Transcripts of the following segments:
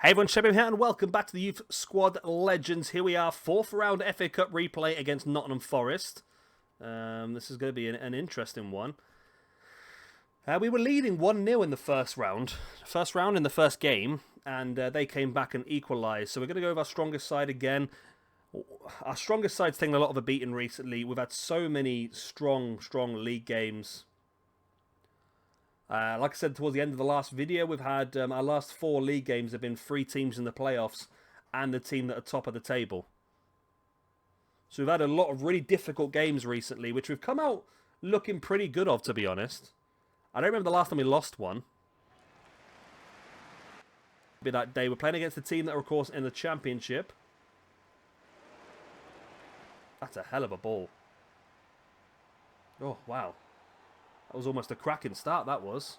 Hey everyone, Shebim here and welcome back to the Youth Squad Legends. Here we are, 4th round FA Cup replay against Nottingham Forest. This is going to be an interesting one. We were leading 1-0 in the first round. In the first game, and they came back and equalised. So we're going to go with our strongest side again. Our strongest side's taken a lot of a beating recently. We've had so many strong league games. Like I said towards the end of the last video, we've had our last 4 league games have been 3 teams in the playoffs and the team that are top of the table. So we've had a lot of really difficult games recently, which we've come out looking pretty good of, to be honest. I don't remember the last time we lost one. Be that day. We're playing against the team that are, of course, in the championship. That's a hell of a ball. Oh, wow. That was almost a cracking start, that was.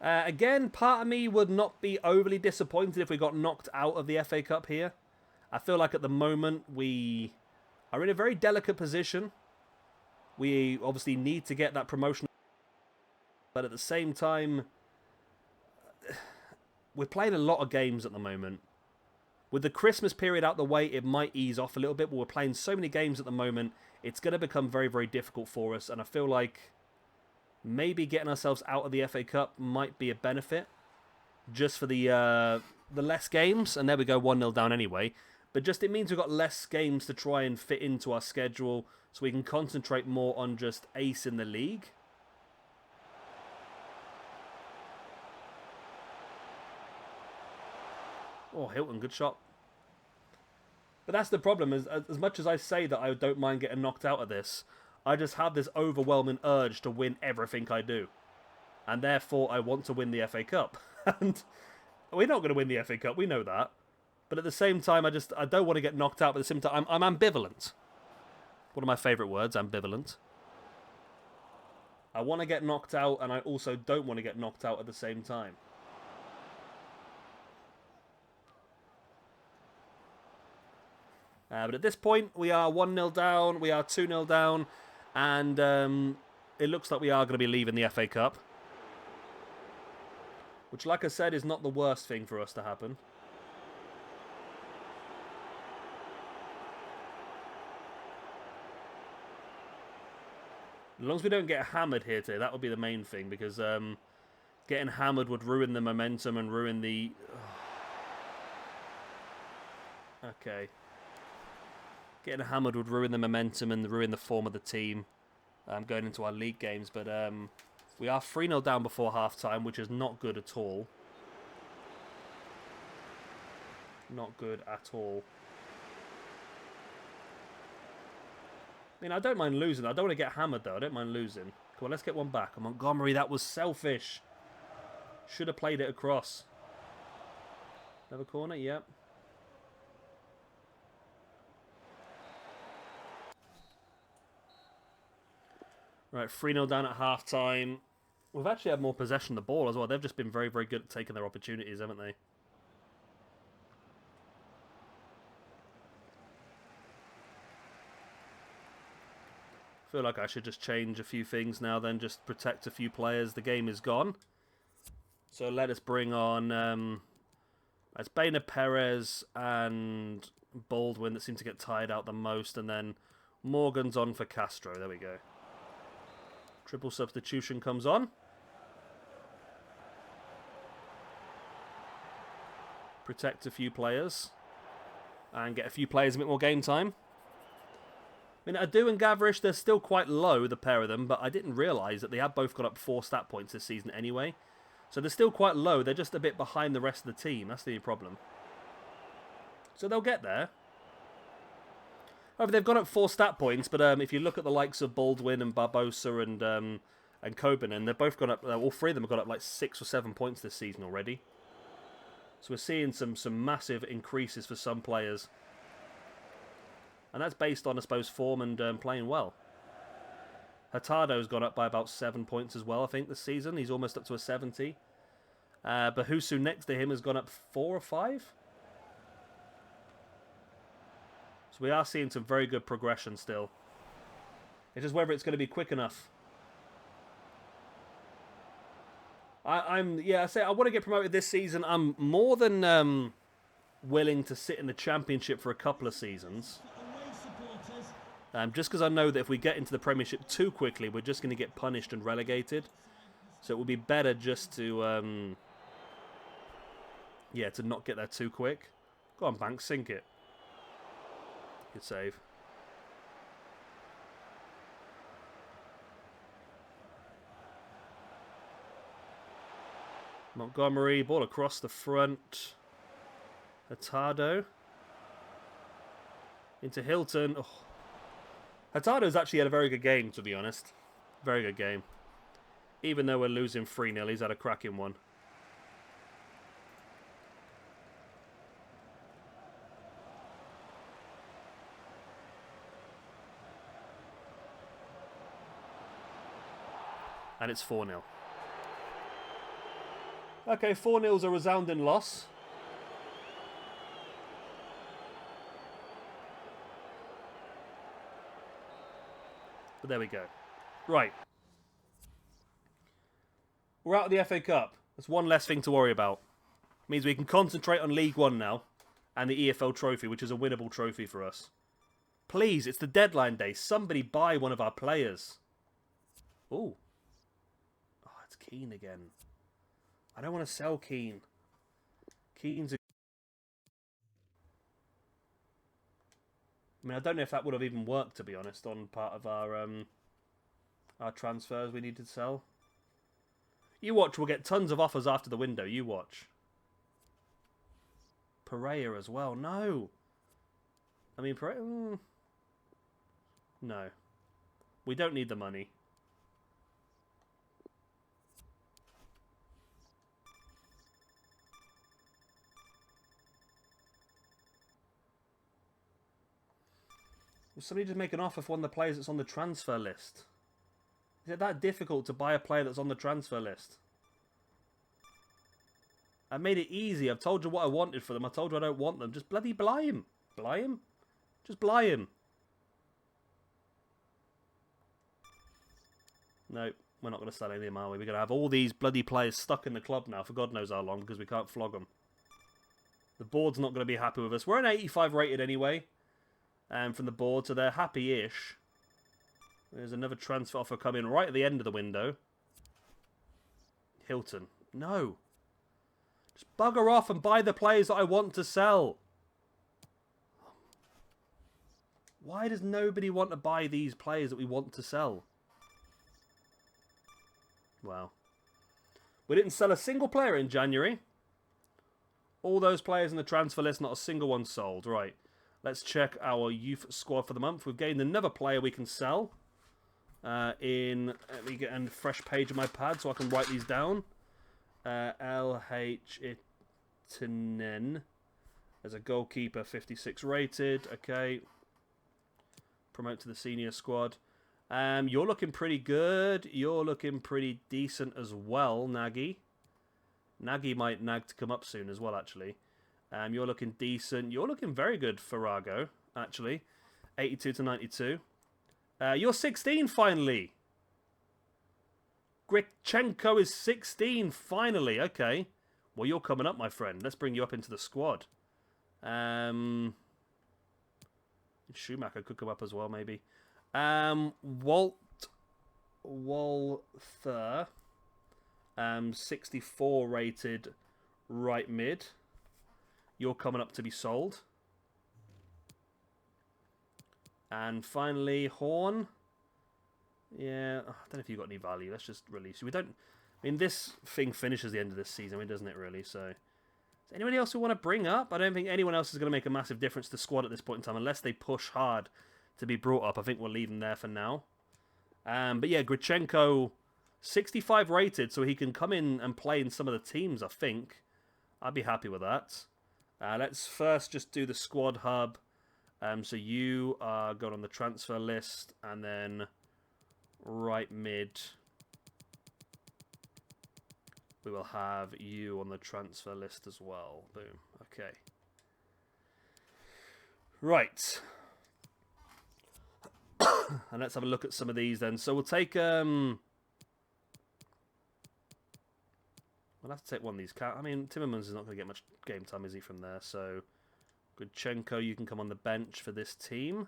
Again, part of me would not be overly disappointed if we got knocked out of the FA Cup here. I feel like at the moment we are in a very delicate position. We obviously need to get that promotion. But at the same time, we're playing a lot of games at the moment. With the Christmas period out the way, it might ease off a little bit, but we're playing so many games at the moment, it's going to become very difficult for us, and I feel like maybe getting ourselves out of the FA Cup might be a benefit, just for the less games, and there we go, 1-0 down anyway, but just it means we've got less games to try and fit into our schedule, so we can concentrate more on just ace in the league. Oh, Hilton, good shot. But that's the problem, as much as I say that I don't mind getting knocked out of this, I just have this overwhelming urge to win everything I do. And therefore, I want to win the FA Cup. And we're not going to win the FA Cup, we know that. But at the same time, I don't want to get knocked out, but at the same time, I'm ambivalent. One of my favourite words, ambivalent. I want to get knocked out, and I also don't want to get knocked out at the same time. But at this point, we are 1-0 down, we are 2-0 down, and it looks like we are going to be leaving the FA Cup. Which, like I said, is not the worst thing for us to happen. As long as we don't get hammered here today, that would be the main thing, because getting hammered would ruin the momentum and ruin the... Okay. Getting hammered would ruin the momentum and ruin the form of the team going into our league games. But we are 3-0 down before half-time, which is not good at all. Not good at all. I mean, I don't mind losing. I don't want to get hammered, though. I don't mind losing. Come on, let's get one back. Montgomery, that was selfish. Should have played it across. Another corner, yep. Right, 3-0 down at half-time. We've actually had more possession of the ball as well. They've just been very good at taking their opportunities, haven't they? I feel like I should just change a few things now then, just protect a few players. The game is gone. So let us bring on... it's Baina Perez and Baldwin that seem to get tired out the most, and then Morgan's on for Castro. There we go. Triple substitution comes on. Protect a few players. And get a few players a bit more game time. I mean, Adu and Gavrish, they're still quite low, the pair of them, but I didn't realise that they have both got up 4 stat points this season anyway. So they're still quite low. They're just a bit behind the rest of the team. That's the problem. So they'll get there. However, they've gone up 4 stat points, but if you look at the likes of Baldwin and Barbosa and Coburn, they've both gone up, all 3 of them have got up like 6 or 7 points this season already. So we're seeing some massive increases for some players. And that's based on, I suppose, form and playing well. Hurtado's gone up by about 7 points as well, I think, this season. He's almost up to a 70. Bahusu next to him has gone up 4 or 5. So we are seeing some very good progression still. It's just whether it's going to be quick enough. I say I want to get promoted this season. I'm more than willing to sit in the Championship for a couple of seasons. Just because I know that if we get into the Premiership too quickly, we're just going to get punished and relegated. So it would be better just to, to not get there too quick. Go on, Banks, sink it. Good save. Montgomery, ball across the front. Hurtado. Into Hilton. Oh. Hurtado's actually had a very good game, to be honest. Very good game. Even though we're losing 3-0, he's had a cracking one. And it's 4-0. Okay, 4-0's a resounding loss. But there we go. Right. We're out of the FA Cup. That's one less thing to worry about. Means we can concentrate on League One now. And the EFL Trophy, which is a winnable trophy for us. Please, it's the deadline day. Somebody buy one of our players. Ooh. Oh, it's Keane again. I don't want to sell Keane. Keane's a... I mean, I don't know if that would have even worked, to be honest, on part of our transfers we need to sell. You watch, we'll get tons of offers after the window. You watch. Pereira as well. No. I mean, Pereira... No. We don't need the money. Will somebody just make an offer for one of the players that's on the transfer list? Is it that difficult to buy a player that's on the transfer list? I made it easy. I've told you what I wanted for them. I told you I don't want them. Just bloody bly him. Bly him? Just bly him. No, we're not going to sell any of them, are we? We're going to have all these bloody players stuck in the club now for God knows how long because we can't flog them. The board's not going to be happy with us. We're an 85 rated anyway. From the board, so they're happy-ish. There's another transfer offer coming right at the end of the window. Hilton. No. Just bugger off and buy the players that I want to sell. Why does nobody want to buy these players that we want to sell? Wow. We didn't sell a single player in January. All those players in the transfer list, not a single one sold. Right. Let's check our youth squad for the month. We've gained another player we can sell. Let me get a fresh page of my pad so I can write these down. LH Itinen as a goalkeeper, 56 rated. Okay. Promote to the senior squad. You're looking pretty good. You're looking pretty decent as well, Nagy. Nagy might nag to come up soon as well, actually. You're looking decent. You're looking very good, Farrago, actually. 82 to 92. You're 16, finally. Grichenko is 16, finally. Okay. Well, you're coming up, my friend. Let's bring you up into the squad. Schumacher could come up as well, maybe. Walther. 64 rated right mid. You're coming up to be sold. And finally, Horn. Yeah, I don't know if you've got any value. Let's just release you. We don't... I mean, this thing finishes the end of this season, doesn't it, really? So, is there anybody else we want to bring up? I don't think anyone else is going to make a massive difference to the squad at this point in time, unless they push hard to be brought up. I think we'll leave them there for now. But yeah, Grichenko, 65 rated, so he can come in and play in some of the teams, I think. I'd be happy with that. Let's first just do the squad hub. So you are going on the transfer list, and then right mid, we will have you on the transfer list as well. Boom. Okay. Right. And let's have a look at some of these then. So we'll take We'll have to take one of these. I mean, Timmermans is not going to get much game time, is he, from there? So, Gudchenko, you can come on the bench for this team.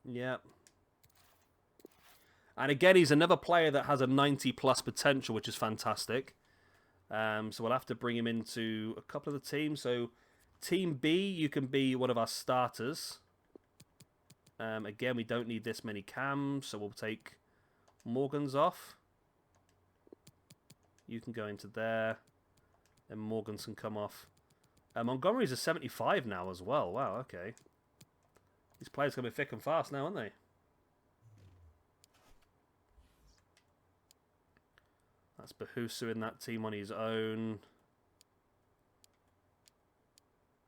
Yep. And again, he's another player that has a 90-plus potential, which is fantastic. So we'll have to bring him into a couple of the teams. So, Team B, you can be one of our starters. Again, we don't need this many cams, so we'll take Morgan's off. You can go into there. Then Morgan's can come off. Montgomery's a 75 now as well. Wow, okay. These players are going to be thick and fast now, aren't they? That's Bahusu in that team on his own.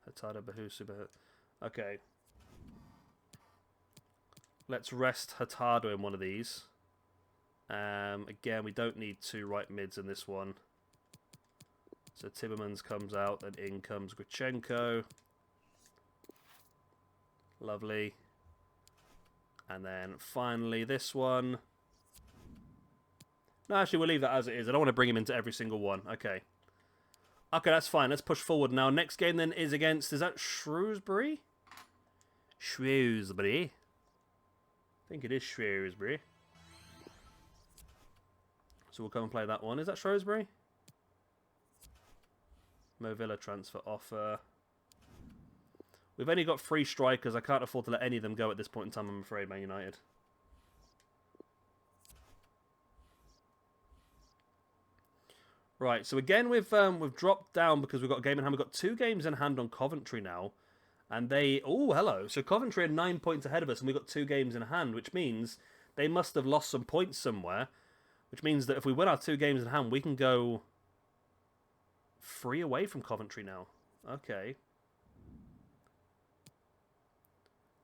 Hatada, Bahusu. Okay. Let's rest Hatada in one of these. Again, we don't need two right mids in this one. So Timmermans comes out, and in comes Gudchenko. Lovely. And then finally this one. No, actually, we'll leave that as it is. I don't want to bring him into every single one. Okay. Okay, that's fine. Let's push forward now. Next game then is against... Is that Shrewsbury? Shrewsbury. I think it is Shrewsbury. So we'll come and play that one. Is that Shrewsbury? Mo Villa transfer offer. We've only got 3 strikers. I can't afford to let any of them go at this point in time, I'm afraid, Man United. Right, so again, we've dropped down because we've got a game in hand. We've got 2 games in hand on Coventry now. And they... Oh, hello. So Coventry are 9 points ahead of us, and we've got 2 games in hand, which means they must have lost some points somewhere. Which means that if we win our 2 games in hand, we can go 3 away from Coventry now. Okay.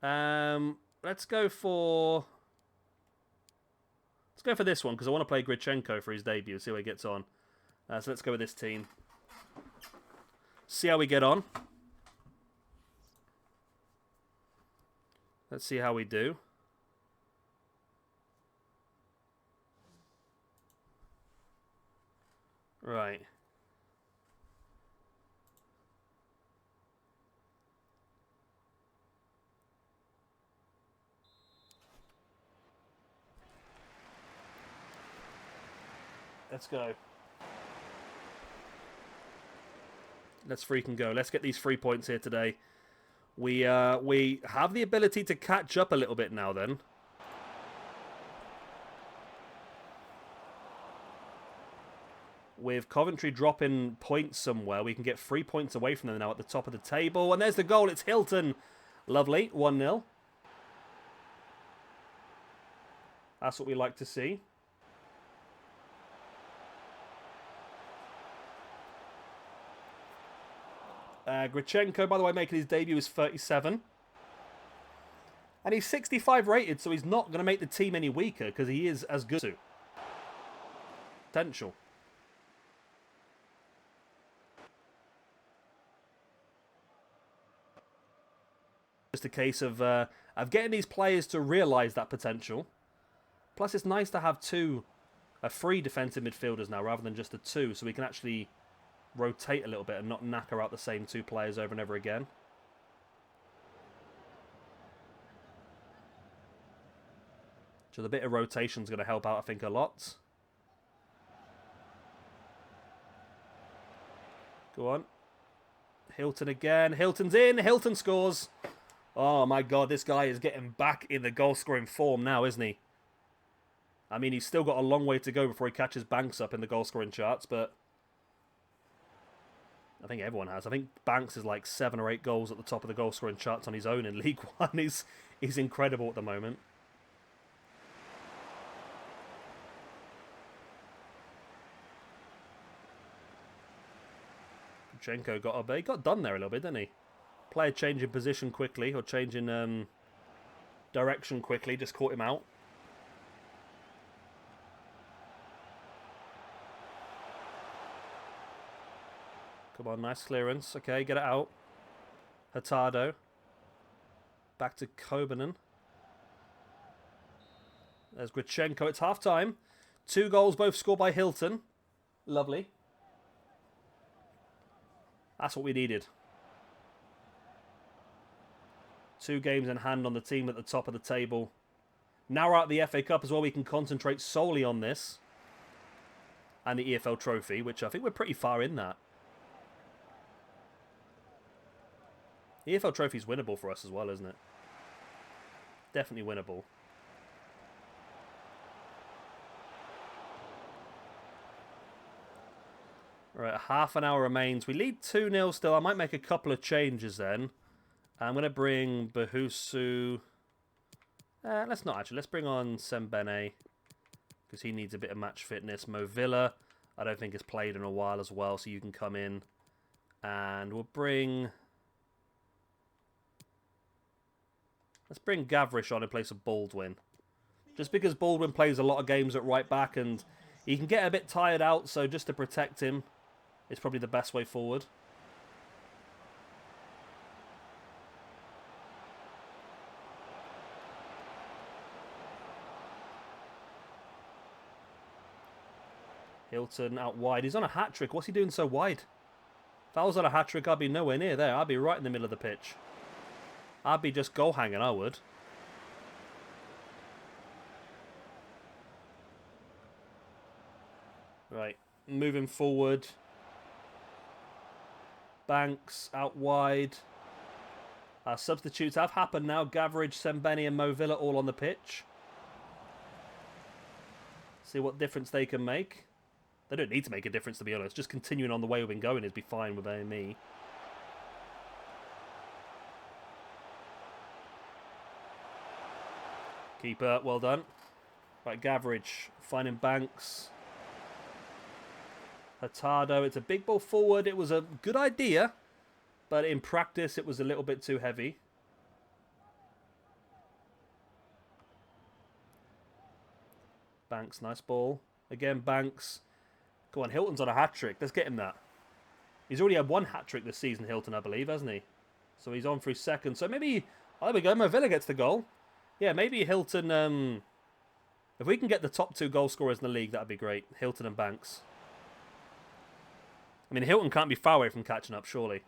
Let's go for this one, because I want to play Gridchenko for his debut, see how he gets on. So let's go with this team. See how we get on. Let's see how we do. Right. Let's go. Let's freaking go. Let's get these 3 points here today. We have the ability to catch up a little bit now then. With Coventry dropping points somewhere, we can get 3 points away from them now at the top of the table. And there's the goal. It's Hilton. Lovely. 1-0. That's what we like to see. Gridchenko, by the way, making his debut is 37. And he's 65 rated, so he's not going to make the team any weaker because he is as good as potential. Just a case of getting these players to realise that potential. Plus, it's nice to have 3 defensive midfielders now rather than just the 2, so we can actually rotate a little bit and not knacker out the same 2 players over and over again. So the bit of rotation is going to help out, I think, a lot. Go on. Hilton again. Hilton's in. Hilton scores. Oh, my God. This guy is getting back in the goal-scoring form now, isn't he? I mean, he's still got a long way to go before he catches Banks up in the goal-scoring charts, but I think everyone has. I think Banks is like 7 or 8 goals at the top of the goal-scoring charts on his own in League One. He's incredible at the moment. Gudchenko got done there a little bit, didn't he? Player changing position quickly, or changing direction quickly, just caught him out. Come on, nice clearance. Okay, get it out. Hurtado. Back to Kobanen. There's Gridchenko. It's half-time. 2 goals, both scored by Hilton. Lovely. That's what we needed. 2 games in hand on the team at the top of the table. Now we're out of the FA Cup as well. We can concentrate solely on this. And the EFL Trophy, which I think we're pretty far in that. The EFL Trophy is winnable for us as well, isn't it? Definitely winnable. Right, half an hour remains. We lead 2-0 still. I might make a couple of changes then. I'm going to bring Bahusu. Let's not actually. Let's bring on Sembene, because he needs a bit of match fitness. Mo Villa, I don't think has played in a while as well, so you can come in. And we'll bring... Let's bring Gavrish on in place of Baldwin. Just because Baldwin plays a lot of games at right back and he can get a bit tired out, so just to protect him is probably the best way forward. Hilton out wide. He's on a hat-trick. What's he doing so wide? If I was on a hat-trick, I'd be nowhere near there. I'd be right in the middle of the pitch. I'd be just goal hanging, I would. Right, moving forward. Banks out wide. Substitutes have happened now. Gavrish, Sembeni and Mo Villa all on the pitch. See what difference they can make. They don't need to make a difference, to be honest. Just continuing on the way we've been going is be fine with me. Keeper, well done. Right, Gavrish, finding Banks. Hurtado, it's a big ball forward. It was a good idea, but in practice it was a little bit too heavy. Banks, nice ball. Again, Banks. Go on, Hilton's on a hat-trick. Let's get him that. He's already had 1 hat-trick this season, Hilton, I believe, hasn't he? So he's on through second. So maybe... Oh, there we go. Mo Villa gets the goal. Yeah, maybe Hilton... if we can get the top 2 goal scorers in the league, that'd be great. Hilton and Banks. I mean, Hilton can't be far away from catching up, surely.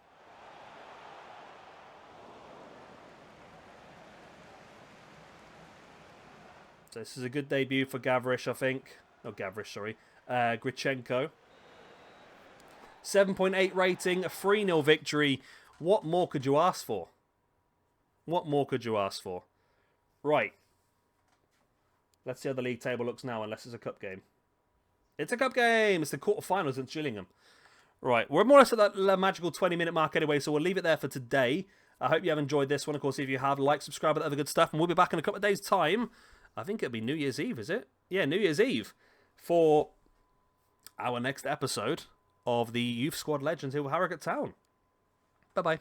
So this is a good debut for Gavrish, I think. Oh, Gavrish, sorry. Grichenko. 7.8 rating, a 3-0 victory. What more could you ask for? What more could you ask for? Right. Let's see how the league table looks now, unless it's a cup game. It's a cup game! It's the quarterfinals against Gillingham. Right, we're more or less at that magical 20-minute mark anyway, so we'll leave it there for today. I hope you have enjoyed this one. Of course, if you have, like, subscribe, and other good stuff. And we'll be back in a couple of days' time. I think it'll be New Year's Eve, is it? Yeah, New Year's Eve. For our next episode of the Youth Squad Legends here with Harrogate Town. Bye-bye.